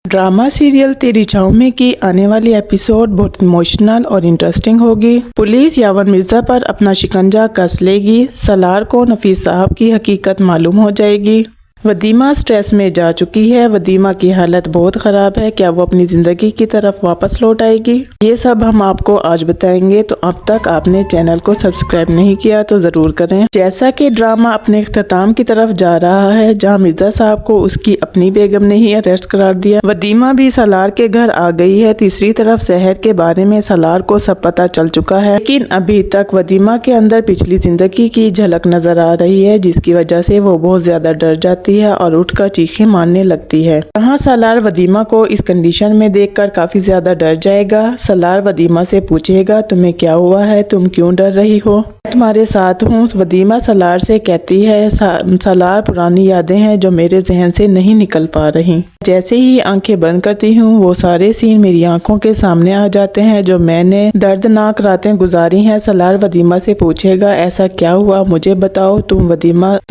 Drama serial तेरी छाँव में की आने वाली एपिसोड बहुत इमोशनल और इंटरेस्टिंग होगी। पुलिस यावन मिर्जा पर अपना शिकंजा कस लेगी। सलार को नफीस साहब की हकीकत मालूम हो जाएगी। वदीमा स्ट्रेस में जा चुकी है। वदीमा की हालत बहुत ख़राब है। क्या वो अपनी ज़िंदगी की तरफ वापस लौट आएगी? ये सब हम आपको आज बताएंगे। तो अब तक आपने चैनल को सब्सक्राइब नहीं किया तो ज़रूर करें। जैसा कि ड्रामा अपने इख्तिताम की तरफ जा रहा है, जहां मिर्ज़ा साहब को उसकी अपनी बेगम ने ही अरेस्ट करार दिया, वदीमा भी सलार के घर आ गई है। तीसरी तरफ शहर के बारे में सलार को सब पता चल चुका है, लेकिन अभी तक वदीमा के अंदर पिछली ज़िंदगी की झलक नज़र आ रही है, जिसकी वजह से वो बहुत ज़्यादा डर जाती है और उठकर चीखें मारने लगती है। यहाँ सलार वदीमा को इस कंडीशन में देखकर काफी ज्यादा डर जाएगा। सलार वदीमा से पूछेगा, तुम्हें क्या हुआ है, तुम क्यों डर रही हो? तुम्हारे साथ हूँ। वदीमा सलार से कहती है, सलार पुरानी यादें हैं जो मेरे जहन से नहीं निकल पा रही। जैसे ही आंखें बंद करती हूँ वो सारे सीन मेरी आंखों के सामने आ जाते हैं जो मैंने दर्दनाक रातें गुजारी हैं। सलार वदीमा से पूछेगा, ऐसा क्या हुआ, मुझे बताओ तुम।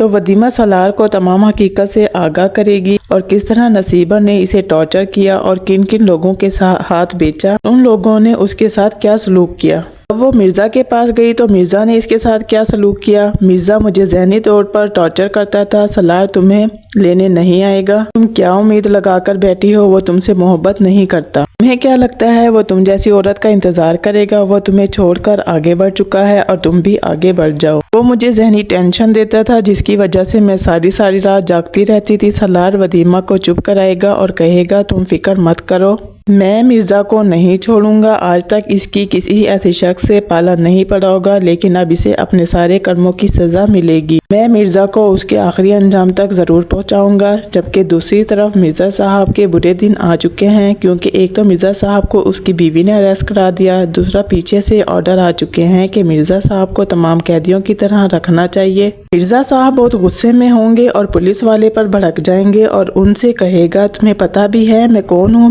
वदीमा सलार को तमाम हकीकत से आगाह करेगी और किस तरह नसीबा ने इसे टॉर्चर किया और किन किन लोगों के हाथ बेचा, उन लोगों ने उसके साथ क्या सलूक किया। जब वो मिर्जा के पास गई तो मिर्जा ने इसके साथ क्या सलूक किया। मिर्जा मुझे ज़हनी तौर पर टॉर्चर करता था। सलार तुम्हें लेने नहीं आएगा। तुम क्या उम्मीद लगाकर बैठी हो, वो तुमसे मोहब्बत नहीं करता। तुम्हें क्या लगता है वो तुम जैसी औरत का इंतजार करेगा? वो तुम्हें छोड़कर आगे बढ़ चुका है और तुम भी आगे बढ़ जाओ। वो मुझे ज़हनी टेंशन देता था जिसकी वजह से मैं सारी रात जागती रहती थी। सलार वदीमा को चुप कराएगा और कहेगा, तुम फिक्र मत करो, मैं मिर्जा को नहीं छोड़ूंगा। आज तक इसकी किसी ऐसे शख्स से पाला नहीं पड़ा होगा, लेकिन अब इसे अपने सारे कर्मों की सजा मिलेगी। मैं मिर्जा को उसके आखिरी अंजाम तक जरूर पहुंचाऊंगा। जबकि दूसरी तरफ मिर्जा साहब के बुरे दिन आ चुके हैं, क्योंकि एक तो मिर्जा साहब को उसकी बीवी ने अरेस्ट करा दिया, दूसरा पीछे से ऑर्डर आ चुके हैं कि मिर्जा साहब को तमाम कैदियों की तरह रखना चाहिए। मिर्जा साहब बहुत गुस्से में होंगे और पुलिस वाले पर भड़क जाएंगे और उनसे कहेगा, तुम्हें पता भी है मैं कौन हूँ,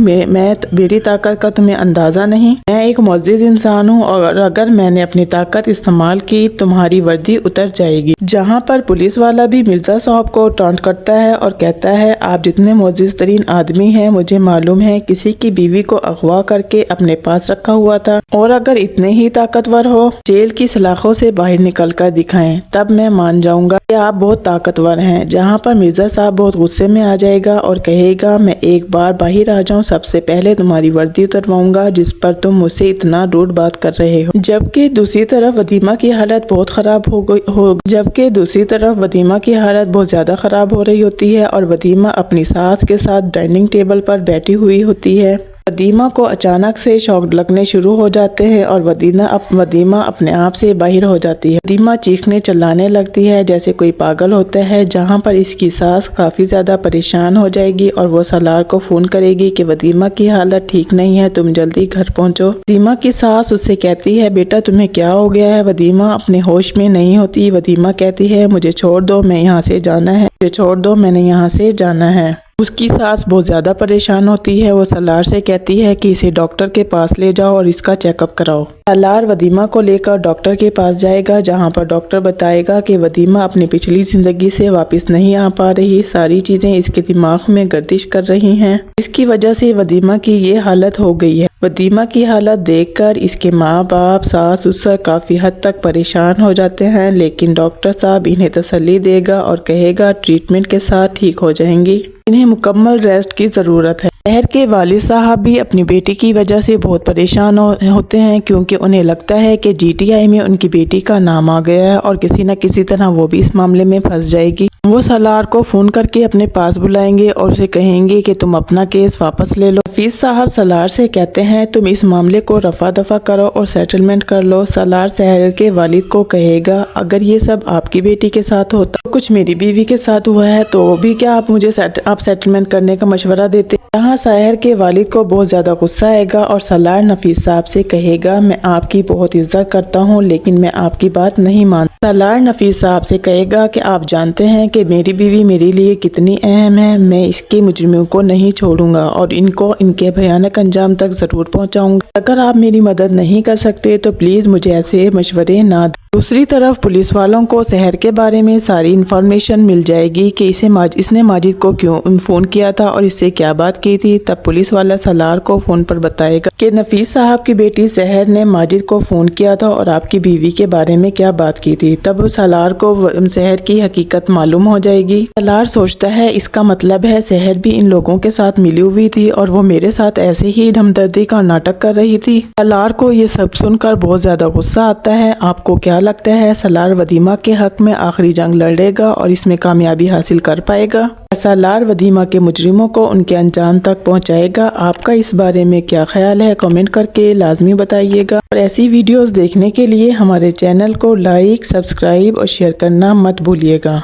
मेरी ताकत का तुम्हें अंदाजा नहीं। मैं एक मुअज़्ज़िज़ इंसान हूँ और अगर मैंने अपनी ताकत इस्तेमाल की तुम्हारी वर्दी उतर जाएगी। जहाँ पर पुलिस वाला भी मिर्जा साहब को टॉन्ट करता है और कहता है, आप जितने मुअज़्ज़िज़ तरीन आदमी हैं मुझे मालूम है, किसी की बीवी को अगवा करके अपने पास रखा हुआ था, और अगर इतने ही ताकतवर हो जेल की सलाखों से बाहर निकल कर दिखाएं, तब मैं मान जाऊंगा कि आप बहुत ताकतवर हैं। जहाँ पर मिर्जा साहब बहुत गुस्से में आ जाएगा और कहेगा, मैं एक बार बाहर आ जाऊं, सबसे पहले तुम्हारी वर्दी उतरवाऊंगा जिस पर तुम मुझसे इतना रूड बात कर रहे हो। जबकि दूसरी तरफ वदीमा की हालत बहुत खराब बहुत ज्यादा खराब हो रही होती है और वदीमा अपनी सास के साथ डाइनिंग टेबल पर बैठी हुई होती है। वदीमा को अचानक से शॉक लगने शुरू हो जाते हैं और वदीमा अपने आप से बाहर हो जाती है। वदीमा चीखने चिल्लाने लगती है जैसे कोई पागल होता है। जहां पर इसकी सास काफी ज्यादा परेशान हो जाएगी और वो सलार को फोन करेगी कि वदीमा की हालत ठीक नहीं है, तुम जल्दी घर पहुंचो। वदीमा की सास उससे कहती है, बेटा तुम्हें क्या हो गया है? वदीमा अपने होश में नहीं होती। वदीमा कहती है, मुझे छोड़ दो, मैं यहाँ से जाना है, मुझे छोड़ दो, मैंने यहाँ से जाना है। उसकी सास बहुत ज़्यादा परेशान होती है। वो सलार से कहती है कि इसे डॉक्टर के पास ले जाओ और इसका चेकअप कराओ। सलार वदीमा को लेकर डॉक्टर के पास जाएगा, जहां पर डॉक्टर बताएगा कि वदीमा अपनी पिछली ज़िंदगी से वापस नहीं आ पा रही। सारी चीज़ें इसके दिमाग में गर्दिश कर रही हैं, इसकी वजह से वदीमा की ये हालत हो गई है। वदीमा की हालत देखकर इसके माँ बाप, सास ससुर काफ़ी हद तक परेशान हो जाते हैं, लेकिन डॉक्टर साहब इन्हें तसल्ली देगा और कहेगा ट्रीटमेंट के साथ ठीक हो जाएंगी, इन्हें मुकम्मल रेस्ट की ज़रूरत है। शहर के वालिद साहब भी अपनी बेटी की वजह से बहुत परेशान होते हैं, क्योंकि उन्हें लगता है कि जीटीआई में उनकी बेटी का नाम आ गया है और किसी न किसी तरह वो भी इस मामले में फंस जाएगी। वो सलार को फ़ोन करके अपने पास बुलाएंगे और उसे कहेंगे कि तुम अपना केस वापस ले लो। हफीज साहब सलार से कहते हैं, तुम इस मामले को रफा दफा करो और सेटलमेंट कर लो। सलार शहर के वालिद को कहेगा, अगर ये सब आपकी बेटी के साथ होता, कुछ मेरी बीवी के साथ हुआ है, तो भी क्या आप मुझे सेटलमेंट करने का मशवरा देते? यहाँ शहर के वालिद को बहुत ज़्यादा गुस्सा आएगा और सलार नफीस साहब से कहेगा, मैं आपकी बहुत इज्जत करता हूँ लेकिन मैं आपकी बात नहीं मानता। सलार नफीस साहब से कहेगा कि आप जानते हैं کہ میری بیوی میرے لیے کتنی اہم ہے، میں اس کے مجرموں کو نہیں چھوڑوں گا اور ان کو ان کے بھیانک انجام تک ضرور پہنچاؤں گا۔ اگر آپ میری مدد نہیں کر سکتے تو پلیز مجھے ایسے مشورے نہ دیں۔ دوسری طرف پولیس والوں کو سحر کے بارے میں ساری انفارمیشن مل جائے گی کہ اس نے ماجد کو کیوں فون کیا تھا اور اس سے کیا بات کی تھی۔ تب پولیس والا سالار کو فون پر بتائے گا کہ نفیس صاحب کی بیٹی سحر نے ماجد کو فون کیا تھا اور آپ کی بیوی کے بارے میں کیا بات کی تھی۔ تب سالار کو سحر کی حقیقت معلوم ہو جائے گی۔ سالار سوچتا ہے اس کا مطلب ہے سحر بھی ان لوگوں کے ساتھ ملی ہوئی تھی اور وہ میرے ساتھ ایسے ہی ہمدردی کا ناٹک کر رہی تھی۔ سالار کو یہ سب سن کر بہت زیادہ غصہ آتا ہے۔ آپ کو کیا لگتا ہے سالار ودیمہ کے حق میں آخری جنگ لڑے گا اور اس میں کامیابی حاصل کر پائے گا؟ سالار ودیمہ کے مجرموں کو ان کے انجام تک پہنچائے گا؟ آپ کا اس بارے میں کیا خیال ہے؟ کمنٹ کر کے لازمی بتائیے گا اور ایسی ویڈیوز دیکھنے کے لیے ہمارے چینل کو لائک، سبسکرائب اور شیئر کرنا مت بھولیے گا۔